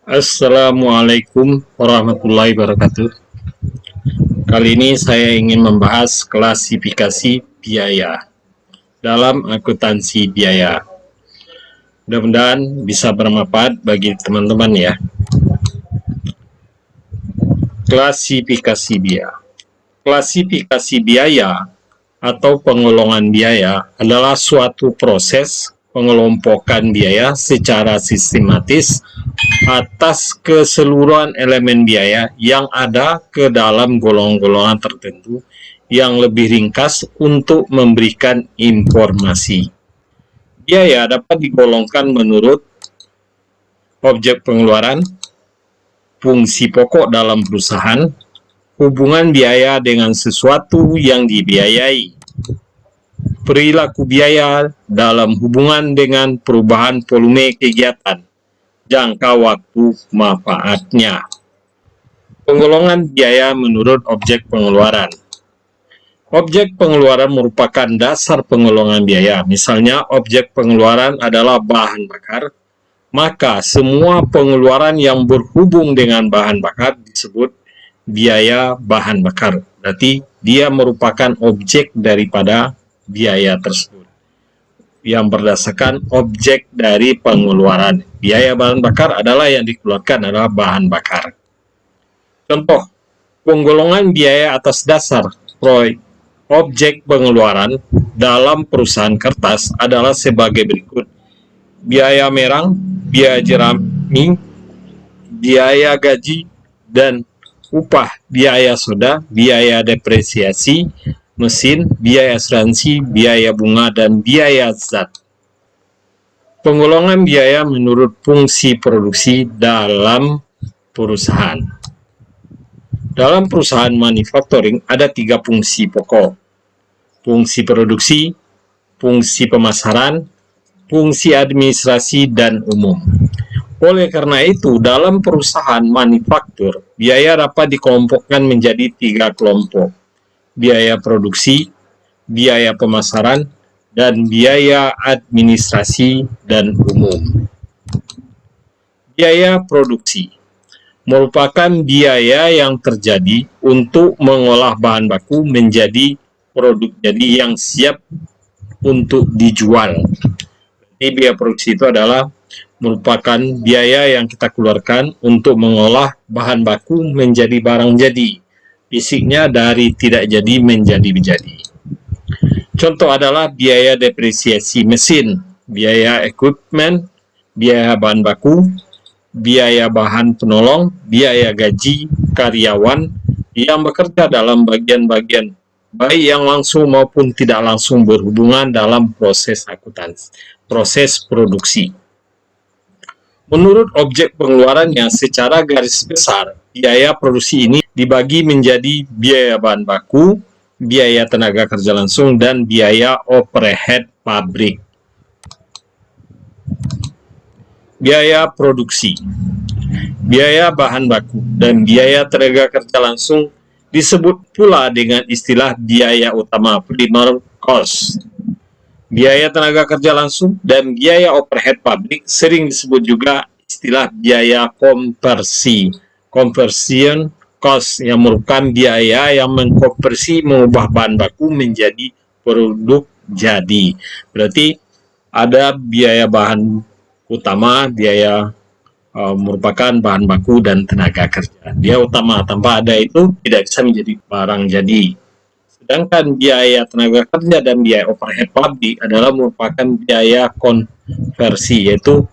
Assalamualaikum warahmatullahi wabarakatuh. Kali ini saya ingin membahas klasifikasi biaya dalam akuntansi biaya. Mudah-mudahan bisa bermanfaat bagi teman-teman ya. Klasifikasi biaya. Klasifikasi biaya atau penggolongan biaya adalah suatu proses pengelompokan biaya secara sistematis atas keseluruhan elemen biaya yang ada ke dalam golongan-golongan tertentu yang lebih ringkas untuk memberikan informasi. Biaya dapat digolongkan menurut objek pengeluaran, fungsi pokok dalam perusahaan, hubungan biaya dengan sesuatu yang dibiayai, perilaku biaya dalam hubungan dengan perubahan volume kegiatan, jangka waktu manfaatnya. Penggolongan biaya menurut objek pengeluaran. Objek pengeluaran merupakan dasar penggolongan biaya. Misalnya, objek pengeluaran adalah bahan bakar, maka semua pengeluaran yang berhubung dengan bahan bakar disebut biaya bahan bakar. Berarti dia merupakan objek daripada biaya tersebut yang berdasarkan objek dari pengeluaran. Biaya bahan bakar adalah yang dikeluarkan adalah bahan bakar. Contoh, penggolongan biaya atas dasar objek pengeluaran dalam perusahaan kertas adalah sebagai berikut. Biaya merang, biaya jerami, biaya gaji, dan upah, biaya soda, biaya depresiasi mesin, biaya asuransi, biaya bunga, dan biaya zat. Penggolongan biaya menurut fungsi produksi dalam perusahaan. Dalam perusahaan manufacturing ada 3 fungsi pokok. Fungsi produksi, fungsi pemasaran, fungsi administrasi, dan umum. Oleh karena itu, dalam perusahaan manufaktur, biaya dapat dikelompokkan menjadi 3 kelompok. Biaya produksi, biaya pemasaran, dan biaya administrasi dan umum. Biaya produksi merupakan biaya yang terjadi untuk mengolah bahan baku menjadi produk jadi yang siap untuk dijual. Jadi biaya produksi itu adalah merupakan biaya yang kita keluarkan untuk mengolah bahan baku menjadi barang jadi. Fisiknya dari tidak jadi menjadi jadi. Contoh adalah biaya depresiasi mesin, biaya equipment, biaya bahan baku, biaya bahan penolong, biaya gaji karyawan yang bekerja dalam bagian-bagian baik yang langsung maupun tidak langsung berhubungan dalam proses akuntansi, proses produksi. Menurut objek pengeluarannya, secara garis besar, biaya produksi ini dibagi menjadi biaya bahan baku, biaya tenaga kerja langsung, dan biaya overhead pabrik. Biaya produksi, biaya bahan baku, dan biaya tenaga kerja langsung disebut pula dengan istilah biaya utama primer cost. Biaya tenaga kerja langsung dan biaya overhead pabrik sering disebut juga istilah biaya konversi, conversion cost, yang merupakan biaya yang mengkonversi mengubah bahan baku menjadi produk jadi. Berarti ada biaya bahan utama, biaya merupakan bahan baku dan tenaga kerja. Dia utama, tanpa ada itu tidak bisa menjadi barang jadi. Sedangkan biaya tenaga kerja dan biaya overhead pabrik adalah merupakan biaya konversi, yaitu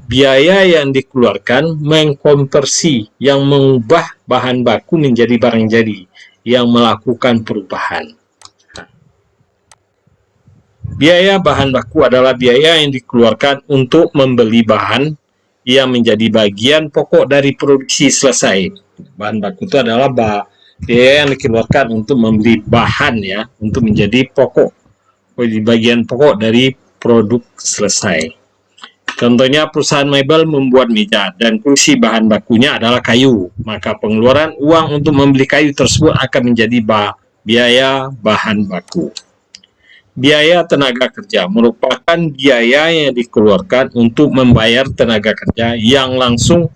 biaya yang dikeluarkan mengkonversi, yang mengubah bahan baku menjadi barang jadi, yang melakukan perubahan. Biaya bahan baku adalah biaya yang dikeluarkan untuk membeli bahan yang menjadi bagian pokok dari produksi selesai. Bahan baku itu adalah biaya yang dikeluarkan untuk membeli bahan ya, untuk menjadi pokok, bagian pokok dari produk selesai. Contohnya perusahaan mebel membuat meja dan kursi, bahan bakunya adalah kayu, maka pengeluaran uang untuk membeli kayu tersebut akan menjadi biaya bahan baku. Biaya tenaga kerja merupakan biaya yang dikeluarkan untuk membayar tenaga kerja yang langsung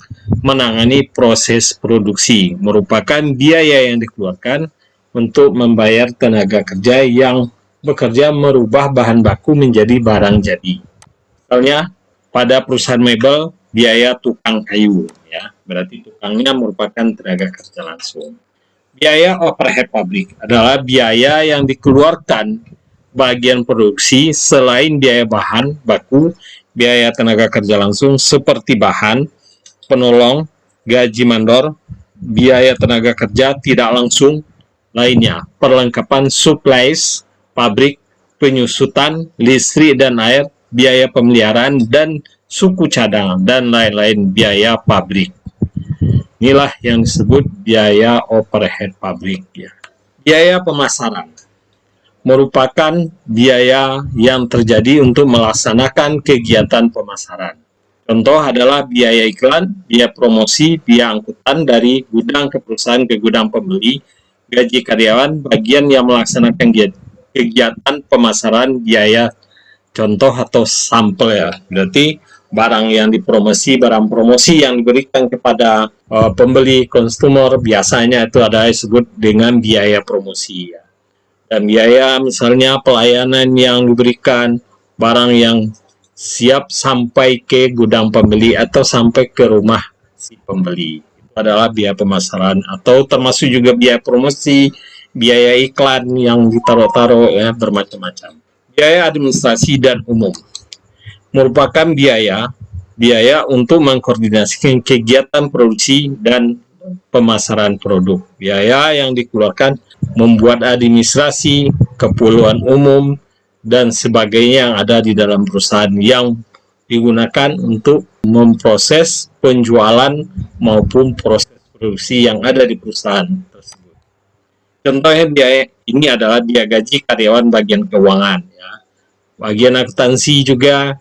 menangani proses produksi, merupakan biaya yang dikeluarkan untuk membayar tenaga kerja yang bekerja merubah bahan baku menjadi barang jadi. Misalnya, pada perusahaan mebel, biaya tukang kayu, ya, berarti tukangnya merupakan tenaga kerja langsung. Biaya overhead pabrik adalah biaya yang dikeluarkan bagian produksi selain biaya bahan baku, biaya tenaga kerja langsung seperti bahan, penolong, gaji mandor, biaya tenaga kerja tidak langsung lainnya, perlengkapan supplies, pabrik, penyusutan, listrik dan air, biaya pemeliharaan dan suku cadang, dan lain-lain biaya pabrik. Inilah yang disebut biaya overhead pabrik. Ya. Biaya pemasaran merupakan biaya yang terjadi untuk melaksanakan kegiatan pemasaran. Contoh adalah biaya iklan, biaya promosi, biaya angkutan dari gudang ke perusahaan ke gudang pembeli, gaji karyawan, bagian yang melaksanakan kegiatan pemasaran, biaya contoh atau sampel ya. Berarti barang yang dipromosi, barang promosi yang diberikan kepada pembeli, konsumer, biasanya itu ada disebut dengan biaya promosi ya. Dan biaya misalnya pelayanan yang diberikan, barang yang siap sampai ke gudang pembeli atau sampai ke rumah si pembeli. Itu adalah biaya pemasaran, atau termasuk juga biaya promosi, biaya iklan yang ditaruh-taruh ya, bermacam-macam. Biaya administrasi dan umum merupakan biaya untuk mengkoordinasikan kegiatan produksi dan pemasaran produk. Biaya yang dikeluarkan membuat administrasi, keperluan umum, dan sebagainya yang ada di dalam perusahaan yang digunakan untuk memproses penjualan maupun proses produksi yang ada di perusahaan tersebut. Contohnya biaya ini adalah biaya gaji karyawan bagian keuangan, ya. Bagian akuntansi juga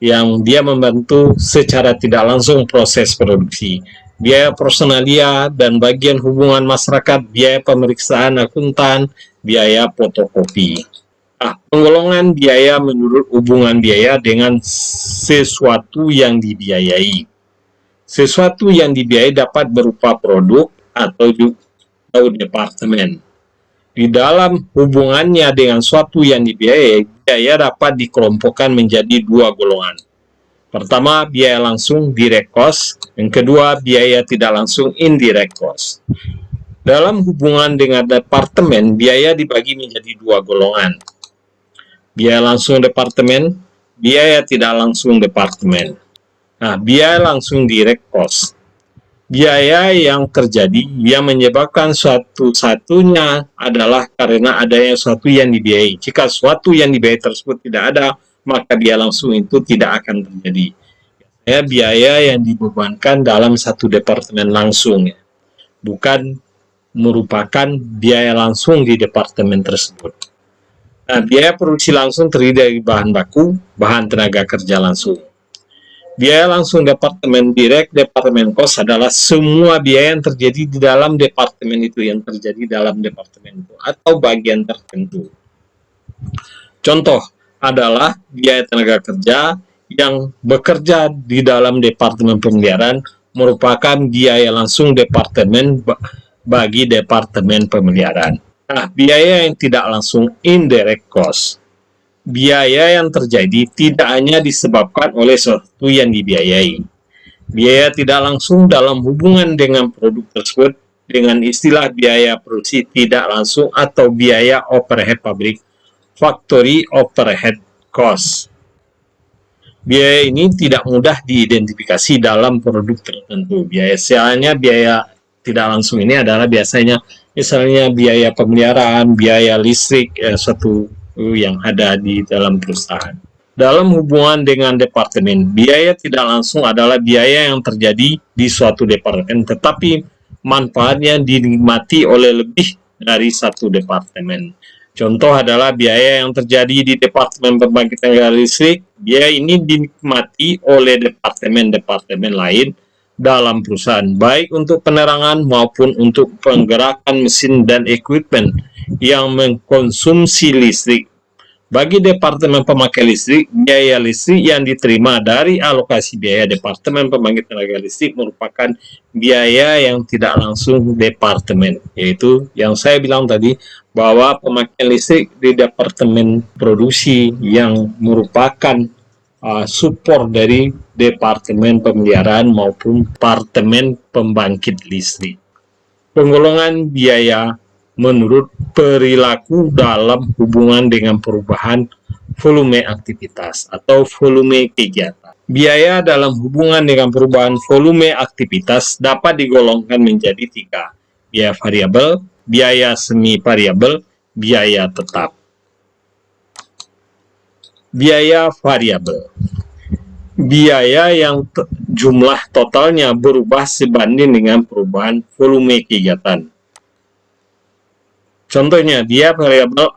yang dia membantu secara tidak langsung proses produksi. Biaya personalia dan bagian hubungan masyarakat, biaya pemeriksaan akuntan, biaya fotokopi. Nah, penggolongan biaya menurut hubungan biaya dengan sesuatu yang dibiayai. Sesuatu yang dibiayai dapat berupa produk atau departemen. Di dalam hubungannya dengan suatu yang dibiayai, biaya dapat dikelompokkan menjadi dua golongan. Pertama, biaya langsung direct cost. Yang kedua, biaya tidak langsung indirect cost. Dalam hubungan dengan departemen, biaya dibagi menjadi dua golongan. Biaya langsung departemen, biaya tidak langsung departemen. Nah, biaya langsung direct cost. Biaya yang terjadi yang menyebabkan suatu-satunya adalah karena adanya suatu yang dibiayai. Jika suatu yang dibiayai tersebut tidak ada, maka biaya langsung itu tidak akan terjadi. Biaya yang dibebankan dalam satu departemen langsung, ya. Bukan merupakan biaya langsung di departemen tersebut. Nah, biaya produksi langsung terdiri dari bahan baku, bahan tenaga kerja langsung. Biaya langsung departemen direct, departemen cost adalah semua biaya yang terjadi di dalam departemen itu, yang terjadi dalam departemen itu, atau bagian tertentu. Contoh adalah biaya tenaga kerja yang bekerja di dalam departemen pemeliharaan merupakan biaya langsung departemen bagi departemen pemeliharaan. Nah, biaya yang tidak langsung indirect cost. Biaya yang terjadi tidak hanya disebabkan oleh sesuatu yang dibiayai. Biaya tidak langsung dalam hubungan dengan produk tersebut dengan istilah biaya produksi tidak langsung atau biaya overhead pabrik, factory overhead cost. Biaya ini tidak mudah diidentifikasi dalam produk tertentu. Biasanya biaya tidak langsung ini adalah biasanya misalnya biaya pemeliharaan, biaya listrik, suatu yang ada di dalam perusahaan. Dalam hubungan dengan departemen, biaya tidak langsung adalah biaya yang terjadi di suatu departemen, tetapi manfaatnya dinikmati oleh lebih dari satu departemen. Contoh adalah biaya yang terjadi di departemen pembangkit tenaga listrik. Biaya ini dinikmati oleh departemen-departemen lain dalam perusahaan, baik untuk penerangan maupun untuk penggerakan mesin dan equipment yang mengkonsumsi listrik, Bagi Departemen Pemakai Listrik, biaya listrik yang diterima dari alokasi biaya Departemen Pembangkit Tenaga Listrik merupakan biaya yang tidak langsung Departemen, yaitu yang saya bilang tadi, bahwa pemakaian listrik di Departemen Produksi yang merupakan support dari Departemen Pemeliharaan maupun Departemen Pembangkit Listrik. Penggolongan biaya menurut perilaku dalam hubungan dengan perubahan volume aktivitas atau volume kegiatan. Biaya dalam hubungan dengan perubahan volume aktivitas dapat digolongkan menjadi 3. Biaya variabel, biaya semi variabel, biaya tetap. Biaya variabel. Biaya yang jumlah totalnya berubah sebanding dengan perubahan volume kegiatan. Contohnya, biaya variabel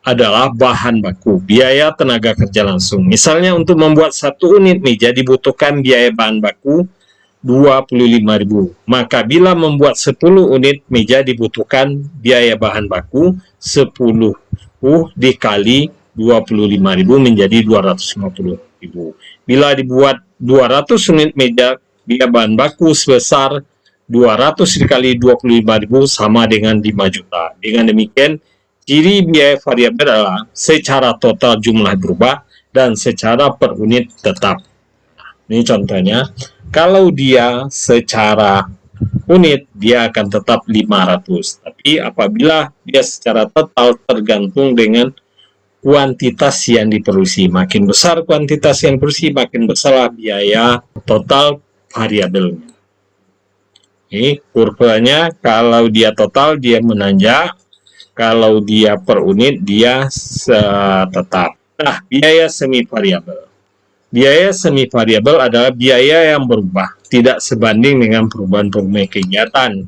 adalah bahan baku, biaya tenaga kerja langsung. Misalnya untuk membuat 1 unit meja dibutuhkan biaya bahan baku 25.000. Maka bila membuat 10 unit meja dibutuhkan biaya bahan baku 10 dikali 25.000 menjadi 250.000. Bila dibuat 200 unit meja, biaya bahan baku sebesar 200 dikali 25.000 sama dengan 5 juta. Dengan demikian, ciri biaya variabel adalah secara total jumlah berubah dan secara per unit tetap. Ini contohnya, kalau dia secara unit, dia akan tetap 500. Tapi apabila dia secara total tergantung dengan kuantitas yang diproduksi. Makin besar kuantitas yang diproduksi, makin besar biaya total variabelnya. Ini kurvanya, kalau dia total dia menanjak, kalau dia per unit dia tetap. Nah, biaya semi variabel. Biaya semi variabel adalah biaya yang berubah, tidak sebanding dengan perubahan volume kegiatan.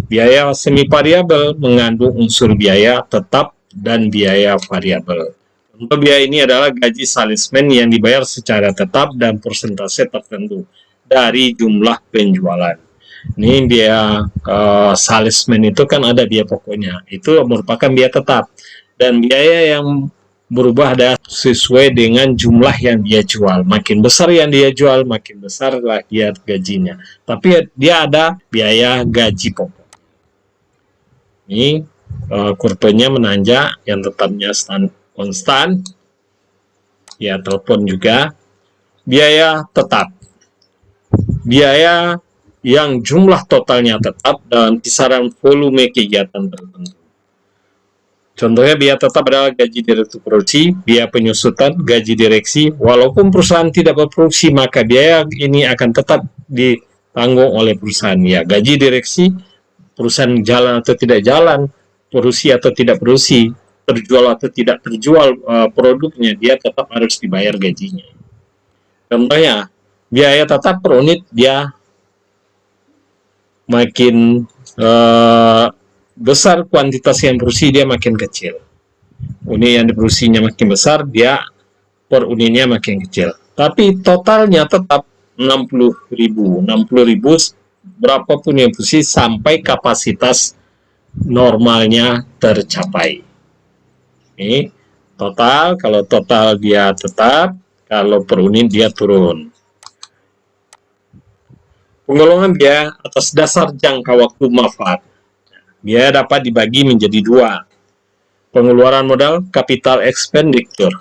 Biaya semi variabel mengandung unsur biaya tetap dan biaya variabel. Contoh biaya ini adalah gaji salesman yang dibayar secara tetap dan persentase tertentu dari jumlah penjualan. Ini biaya salesman itu kan ada biaya pokoknya, itu merupakan biaya tetap, dan biaya yang berubah adalah sesuai dengan jumlah yang dia jual. Makin besar yang dia jual, makin besarlah dia gajinya. Tapi dia ada biaya gaji pokok. Ini kurvanya menanjak, yang tetapnya konstan. Ya, telepon juga. Biaya tetap. Biaya yang jumlah totalnya tetap dalam kisaran volume kegiatan tertentu. Contohnya biaya tetap adalah gaji direktur produksi, biaya penyusutan, gaji direksi. Walaupun perusahaan tidak berproduksi, maka biaya ini akan tetap ditanggung oleh perusahaan. Ya, gaji direksi, perusahaan jalan atau tidak jalan, produksi atau tidak produksi, terjual atau tidak terjual produknya, dia tetap harus dibayar gajinya. Contohnya, biaya tetap per unit dia makin besar kuantitas yang diproduksi, dia makin kecil. Unit yang diproduksinya makin besar, dia per unitnya makin kecil. Tapi totalnya tetap 60.000. 60.000 berapapun yang diproduksi sampai kapasitas normalnya tercapai. Ini total, kalau total dia tetap, kalau per unit dia turun. Penggolongan biaya atas dasar jangka waktu manfaat. Biaya dapat dibagi menjadi 2. Pengeluaran modal, capital expenditure.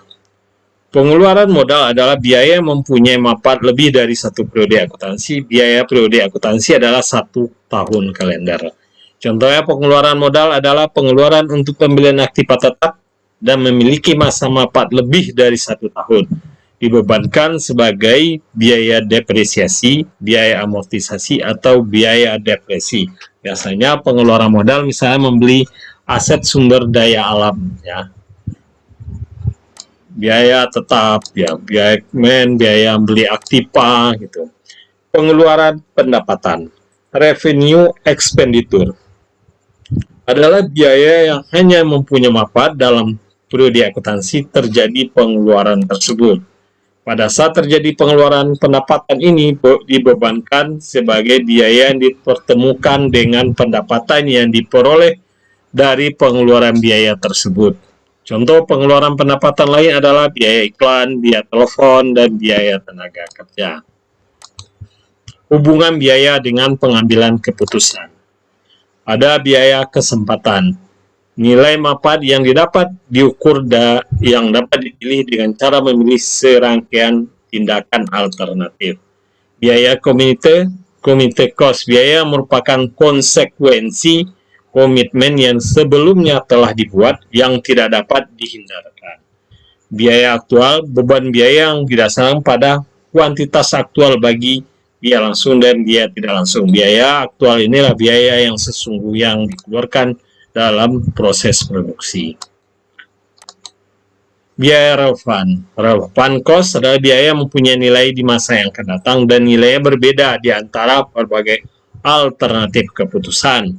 Pengeluaran modal adalah biaya yang mempunyai manfaat lebih dari 1 periode akuntansi. Biaya periode akuntansi adalah 1 tahun kalender. Contohnya pengeluaran modal adalah pengeluaran untuk pembelian aktivitas tetap dan memiliki masa manfaat lebih dari 1 tahun. Dibebankan sebagai biaya depresiasi, biaya amortisasi, atau biaya depresi. Biasanya pengeluaran modal misalnya membeli aset sumber daya alam, ya. Biaya tetap, ya, biaya beli aktiva, gitu. Pengeluaran pendapatan, revenue expenditure, adalah biaya yang hanya mempunyai manfaat dalam periode akuntansi terjadi pengeluaran tersebut. Pada saat terjadi pengeluaran, pendapatan ini dibebankan sebagai biaya yang dipertemukan dengan pendapatan yang diperoleh dari pengeluaran biaya tersebut. Contoh pengeluaran pendapatan lain adalah biaya iklan, biaya telepon, dan biaya tenaga kerja. Hubungan biaya dengan pengambilan keputusan. Ada biaya kesempatan. Nilai manfaat yang didapat diukur yang dapat dipilih dengan cara memilih serangkaian tindakan alternatif. Biaya committed cost. Biaya merupakan konsekuensi komitmen yang sebelumnya telah dibuat yang tidak dapat dihindarkan. Biaya aktual, beban biaya yang didasarkan pada kuantitas aktual bagi biaya langsung dan biaya tidak langsung. Biaya aktual inilah biaya yang sesungguhnya yang dikeluarkan dalam proses produksi. Biaya relevan. Relevan cost adalah biaya yang mempunyai nilai di masa yang akan datang dan nilainya berbeda di antara berbagai alternatif keputusan.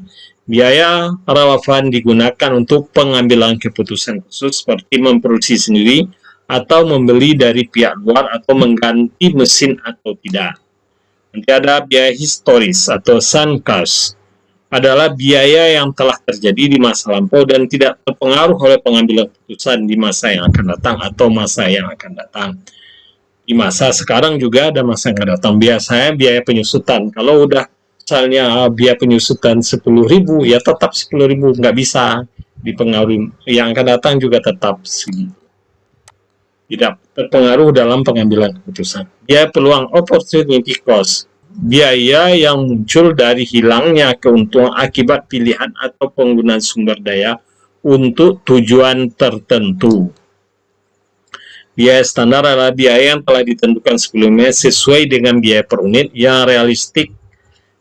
Biaya relevan digunakan untuk pengambilan keputusan khusus seperti memproduksi sendiri atau membeli dari pihak luar atau mengganti mesin atau tidak. Nanti ada biaya historis atau sunk cost. Adalah biaya yang telah terjadi di masa lampau dan tidak terpengaruh oleh pengambilan keputusan di masa yang akan datang atau masa yang akan datang. Di masa sekarang juga ada masa yang akan datang. Biasanya biaya penyusutan. Kalau udah misalnya biaya penyusutan 10.000, ya tetap 10.000, nggak bisa dipengaruhi. Yang akan datang juga tetap segitu. Tidak terpengaruh dalam pengambilan keputusan. Biaya peluang opportunity cost. Biaya yang muncul dari hilangnya keuntungan akibat pilihan atau penggunaan sumber daya untuk tujuan tertentu. Biaya standar adalah biaya yang telah ditentukan sebelumnya sesuai dengan biaya per unit yang realistik.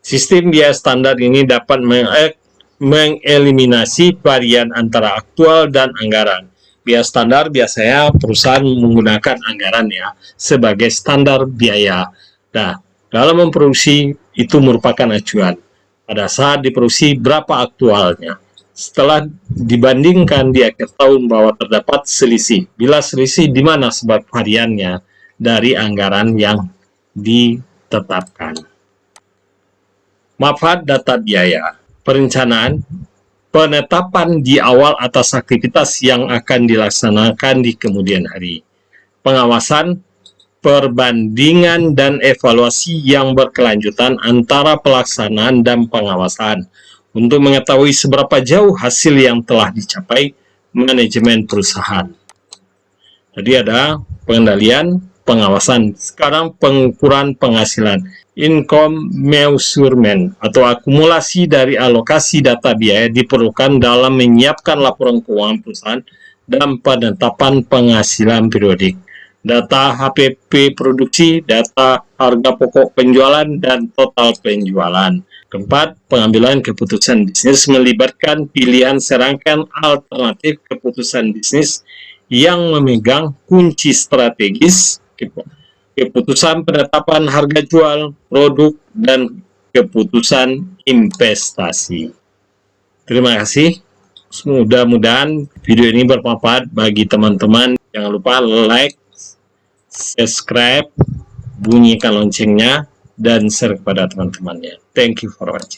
Sistem biaya standar ini dapat mengeliminasi varian antara aktual dan anggaran. Biaya standar biasanya perusahaan menggunakan anggaran ya sebagai standar biaya. Nah, dalam memproduksi itu merupakan acuan. Pada saat diproduksi berapa aktualnya. Setelah dibandingkan di akhir tahun bahwa terdapat selisih. Bila selisih di mana sebab variannya dari anggaran yang ditetapkan. Manfaat data biaya. Perencanaan, penetapan di awal atas aktivitas yang akan dilaksanakan di kemudian hari. Pengawasan, perbandingan dan evaluasi yang berkelanjutan antara pelaksanaan dan pengawasan untuk mengetahui seberapa jauh hasil yang telah dicapai manajemen perusahaan. Jadi ada pengendalian, pengawasan. Sekarang pengukuran penghasilan, income measurement atau akumulasi dari alokasi data biaya diperlukan dalam menyiapkan laporan keuangan perusahaan dan penetapan penghasilan periodik. Data HPP produksi, data harga pokok penjualan, dan total penjualan. Keempat, pengambilan keputusan bisnis melibatkan pilihan serangkaian alternatif keputusan bisnis yang memegang kunci strategis, keputusan penetapan harga jual, produk, dan keputusan investasi. Terima kasih. Mudah-mudahan video ini bermanfaat bagi teman-teman. Jangan lupa like, subscribe, bunyikan loncengnya, dan share kepada teman-temannya. Thank you for watching.